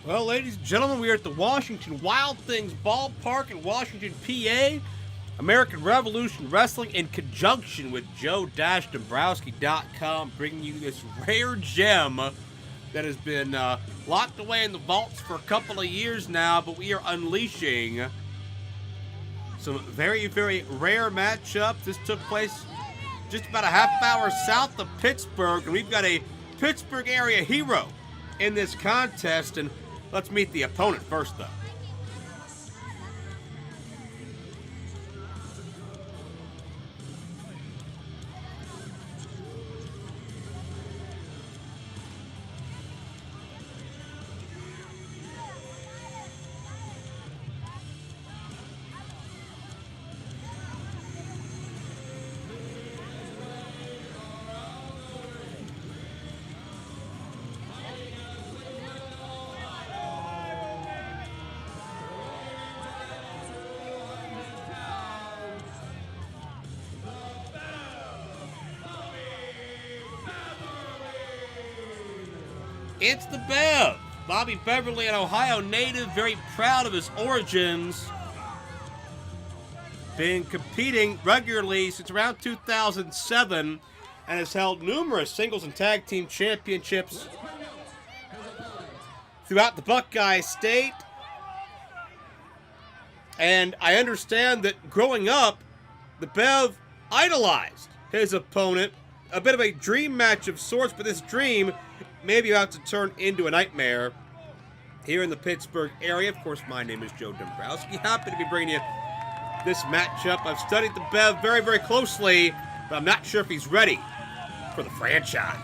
Well, ladies and gentlemen, we are at the Washington Wild Things Ballpark in Washington, PA. American Revolution Wrestling in conjunction with Joe-Dombrowski.com bringing you this rare gem that has been locked away in the vaults for a couple of years now, but we are unleashing some very, very rare matchups. This took place just about a half hour south of Pittsburgh, and we've got a Pittsburgh area hero in this contest, and let's meet the opponent first, though. It's the Bev. Bobby Beverly, an Ohio native, very proud of his origins. Been competing regularly since around 2007 and has held numerous singles and tag team championships throughout the Buckeye State. And I understand that growing up, the Bev idolized his opponent. A bit of a dream match of sorts, but this dream may be about to turn into a nightmare here in the Pittsburgh area. Of course, my name is Joe Dombrowski. Happy to be bringing you this matchup. I've studied the Bev very, very closely, but I'm not sure if he's ready for the franchise.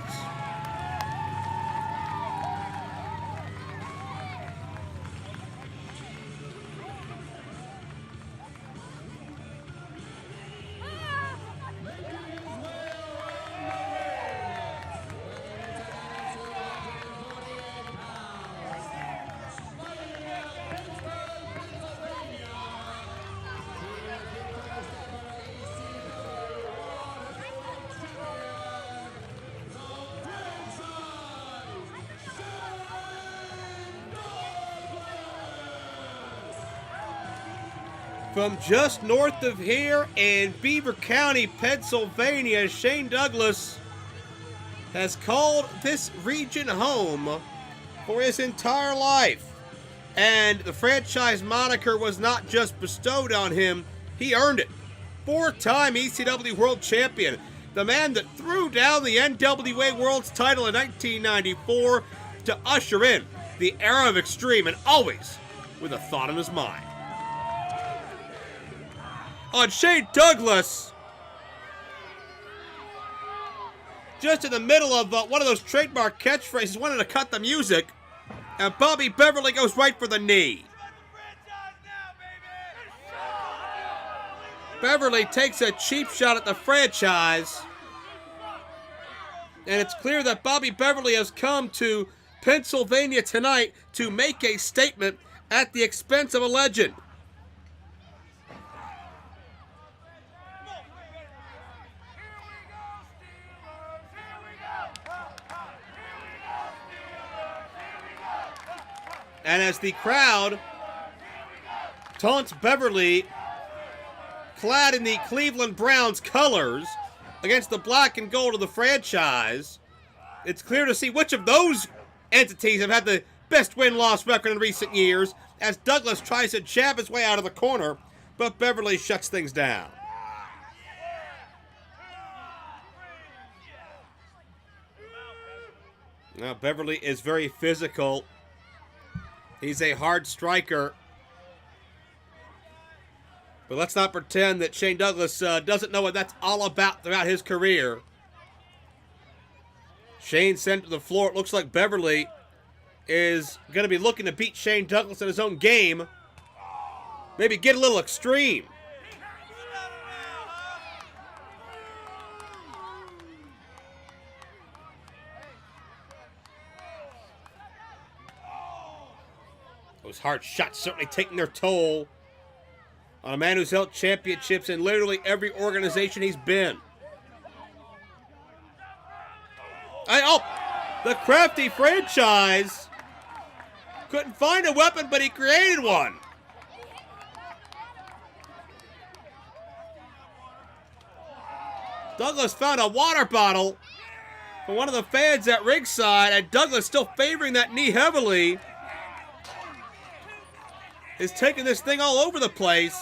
From just north of here in Beaver County, Pennsylvania, Shane Douglas has called this region home for his entire life. And the franchise moniker was not just bestowed on him, he earned it. Four-time ECW World Champion, the man that threw down the NWA World's title in 1994 to usher in the era of Extreme, and always with a thought in his mind. On Shane Douglas, just in the middle of one of those trademark catchphrases, wanted to cut the music, and Bobby Beverly goes right for the knee. Beverly takes a cheap shot at the franchise, and it's clear that Bobby Beverly has come to Pennsylvania tonight to make a statement at the expense of a legend. And as the crowd taunts Beverly, clad in the Cleveland Browns colors, against the black and gold of the franchise, it's clear to see which of those entities have had the best win-loss record in recent years, as Douglas tries to jab his way out of the corner, but Beverly shuts things down. Now, Beverly is very physical. He's a hard striker. But let's not pretend that Shane Douglas doesn't know what that's all about throughout his career. Shane sent to the floor. It looks like Beverly is going to be looking to beat Shane Douglas in his own game. Maybe get a little extreme. Those hard shots certainly taking their toll on a man who's held championships in literally every organization he's been. The crafty franchise Couldn't find a weapon, but he created one. Douglas found a water bottle for one of the fans at ringside, and Douglas, still favoring that knee heavily, is taking this thing all over the place.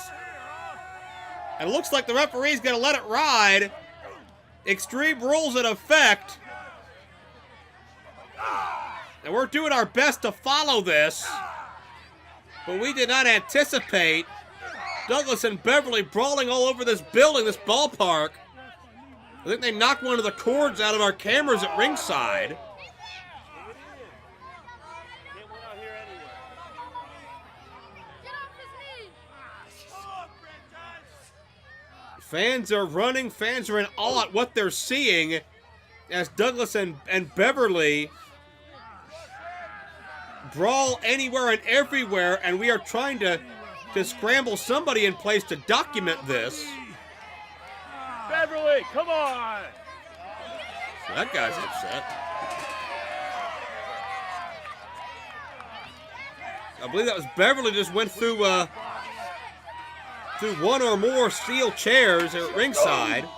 And it looks like the referee's going to let it ride. Extreme rules in effect. And we're doing our best to follow this. But we did not anticipate Douglas and Beverly brawling all over this building, this ballpark. I think they knocked one of the cords out of our cameras at ringside. Fans are running, fans are in awe at what they're seeing as Douglas and Beverly brawl anywhere and everywhere, and we are trying to scramble somebody in place to document this. Beverly, come on! So that guy's upset. I believe that was Beverly just went through one or more steel chairs at ringside.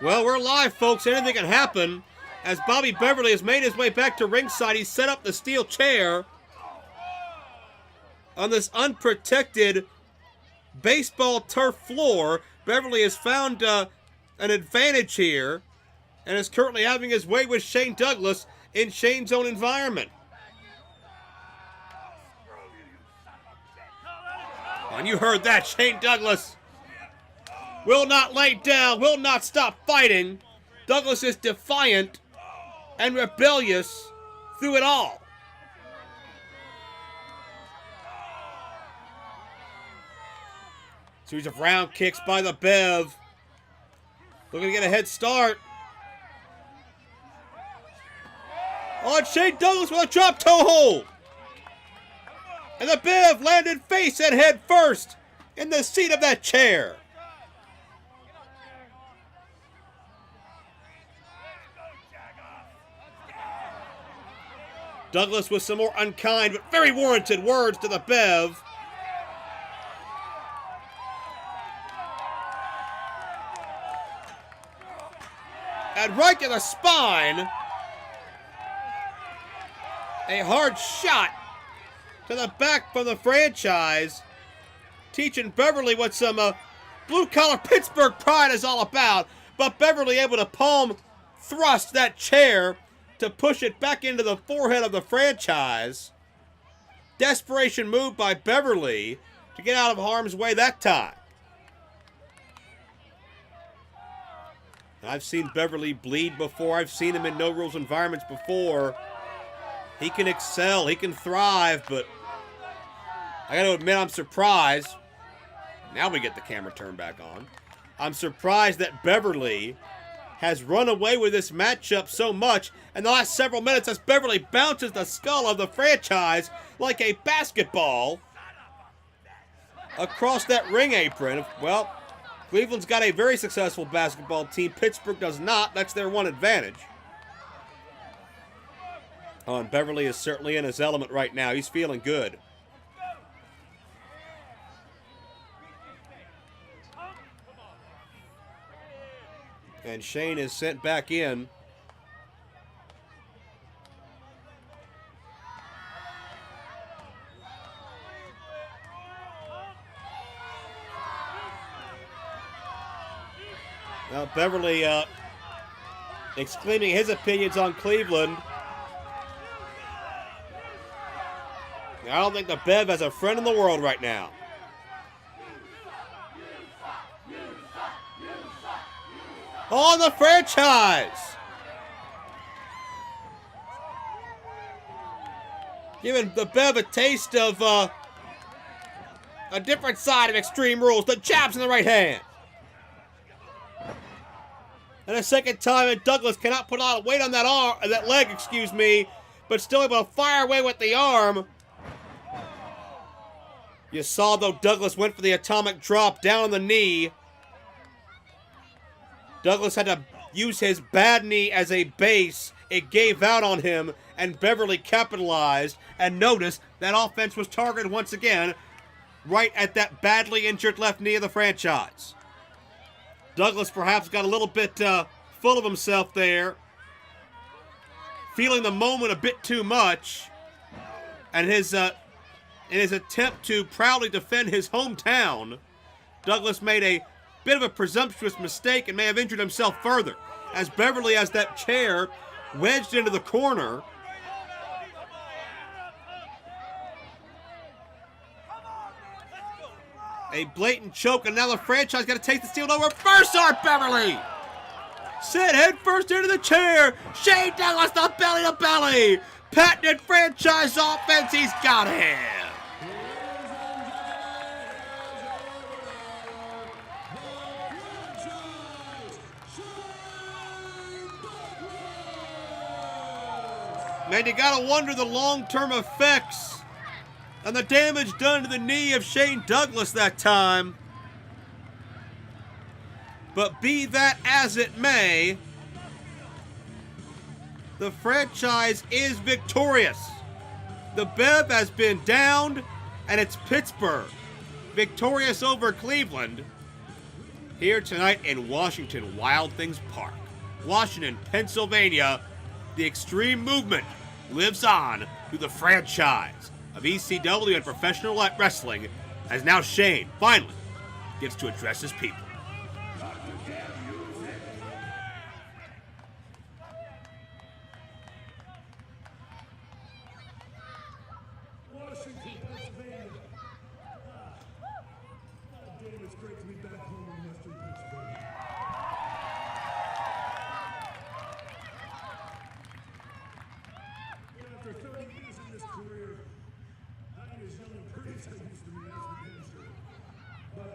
Well, we're live, folks. Anything can happen. As Bobby Beverly has made his way back to ringside, he set up the steel chair on this unprotected baseball turf floor. Beverly has found an advantage here and is currently having his way with Shane Douglas in Shane's own environment. And you heard that, Shane Douglas will not lay down, will not stop fighting. Douglas is defiant and rebellious through it all. Series of round kicks by the Bev. Looking to get a head start. On Shane Douglas with a drop toe hold. And the Bev landed face and head first in the seat of that chair. Douglas with some more unkind but very warranted words to the Bev. And right to the spine. A hard shot to the back from the franchise. Teaching Beverly what some blue-collar Pittsburgh pride is all about. But Beverly able to palm thrust that chair to push it back into the forehead of the franchise. Desperation move by Beverly to get out of harm's way that time. I've seen Beverly bleed before. I've seen him in no rules environments before. He can excel, he can thrive, but I gotta admit I'm surprised. Now we get the camera turned back on. I'm surprised that Beverly has run away with this matchup so much in the last several minutes as Beverly bounces the skull of the franchise like a basketball across that ring apron. Well, Cleveland's got a very successful basketball team. Pittsburgh does not. That's their one advantage. Oh, and Beverly is certainly in his element right now. He's feeling good. And Shane is sent back in. Now Beverly exclaiming his opinions on Cleveland. I don't think the Bev has a friend in the world right now. On the franchise. Giving the Bev a taste of a different side of Extreme Rules. The jabs in the right hand. And a second time, and Douglas cannot put a lot of weight on that leg, but still able to fire away with the arm. You saw, though, Douglas went for the atomic drop down on the knee. Douglas had to use his bad knee as a base. It gave out on him, and Beverly capitalized. And notice that offense was targeted once again right at that badly injured left knee of the franchise. Douglas perhaps got a little bit full of himself there, feeling the moment a bit too much, and in his attempt to proudly defend his hometown, Douglas made a bit of a presumptuous mistake and may have injured himself further, as Beverly has that chair wedged into the corner. A blatant choke, and now the franchise got to take the steel over. Reverse arm, Beverly! Set head first into the chair. Shane Douglas, the belly to belly. Patented franchise offense, he's got him. Man, you gotta wonder the long-term effects and the damage done to the knee of Shane Douglas that time. But be that as it may, the franchise is victorious. The Bev has been downed, and it's Pittsburgh victorious over Cleveland here tonight in Washington Wild Things Park. Washington, Pennsylvania, the Extreme Movement lives on through the franchise of ECW and professional wrestling, as now Shane finally gets to address his people. Washington, Pennsylvania. Damn, it's great to be back home in Western Pennsylvania. After 30 years in this career, I ain't as young and pretty as I used to be, that's for damn sure. But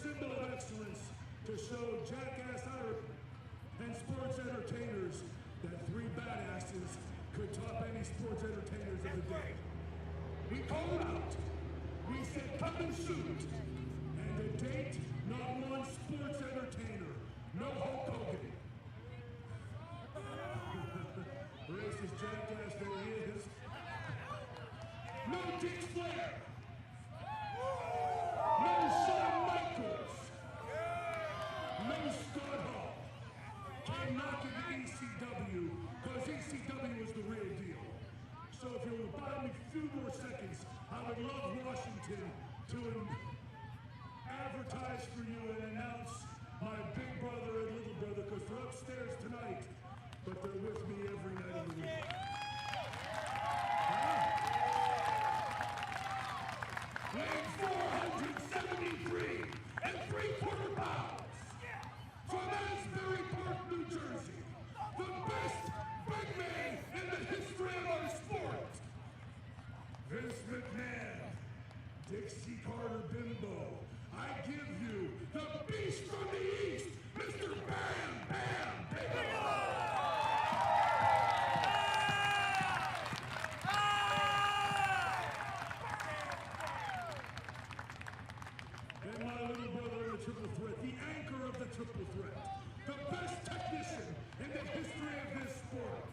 symbol of excellence to show jackass Ireland and sports entertainers that three badasses could top any sports entertainers of the day. We called out. We said, come and shoot. And to date, not one sports entertainer. No Hulk Hogan. Racist jackass that he is. No Dick Flair. No Shawn Michaels. No Scott Hall. Came knocking to ECW, because ECW was the real deal. So if you'll buy me a few more seconds, I would love Washington to advertise for you and announce my big brother and little brother, because they're upstairs tonight, but they're with me every night of the week. Weighing 473 and 3/4 pounds from Asbury Park, New Jersey, the best big man in the history of our sport. Vince McMahon, Dixie Carter Bimbo, I give you the beast from the east, Mr. Bam Bam Bigelow. And my little brother in the triple threat, the anchor of the triple threat, the best technician in the history of this sport.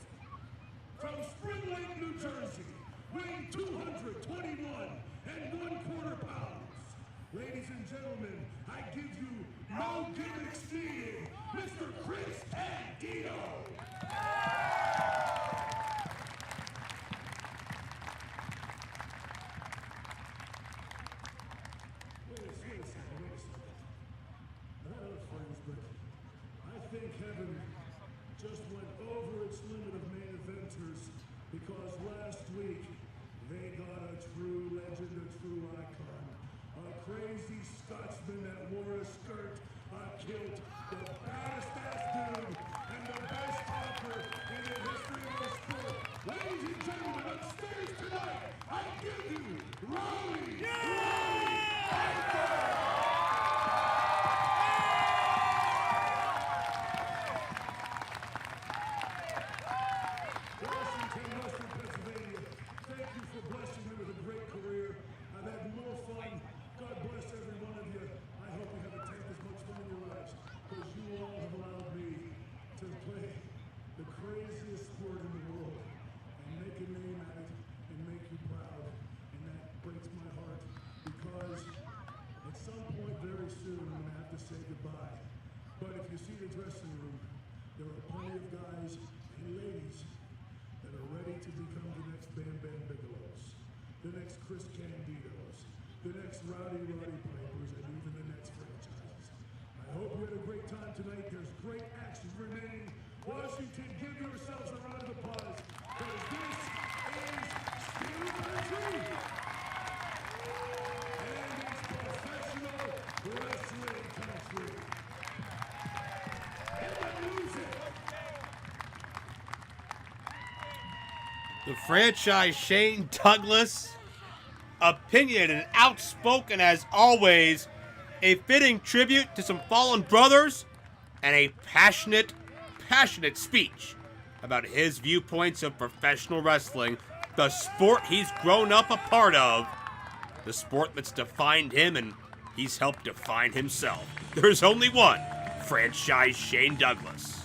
From Spring Lake, New Jersey, weighing 221 and 1/4 pounds. Ladies and gentlemen, I give you no gimmicks needed, Mr. Chris Andino. Wait a second. I have other friends, but I think heaven just went over its limit of main eventers, because last week they got a true legend, a true icon, a crazy Scotsman that wore a skirt, a kilt, the baddest ass dude, and the best talker in the history of our sport. Ladies and gentlemen, upstairs tonight, I give you Rowdy Piper! Washington, Western Pennsylvania, thank you for blessing me with a great career. I've had more fun. God bless every one of you. I hope you haven't taken as much fun in your lives, because you all have allowed me to play the craziest sport in the world and make a name at it and make you proud. And that breaks my heart, because at some point very soon I'm going to have to say goodbye. But if you see the dressing room, there are plenty of guys and ladies that are ready to become the next Bam Bam Bigelows, the next Chris Candidos, the next Rowdy Pipers, and even the next franchises. I hope you had a great time tonight. There's great action remaining. Washington, give yourselves a round of applause, because this is Steel Country. And it's professional wrestling country. And the music. The franchise Shane Douglas, opinionated and outspoken as always, a fitting tribute to some fallen brothers, and a passionate speech about his viewpoints of professional wrestling, the sport he's grown up a part of, the sport that's defined him and he's helped define himself. There's only one, franchise Shane Douglas.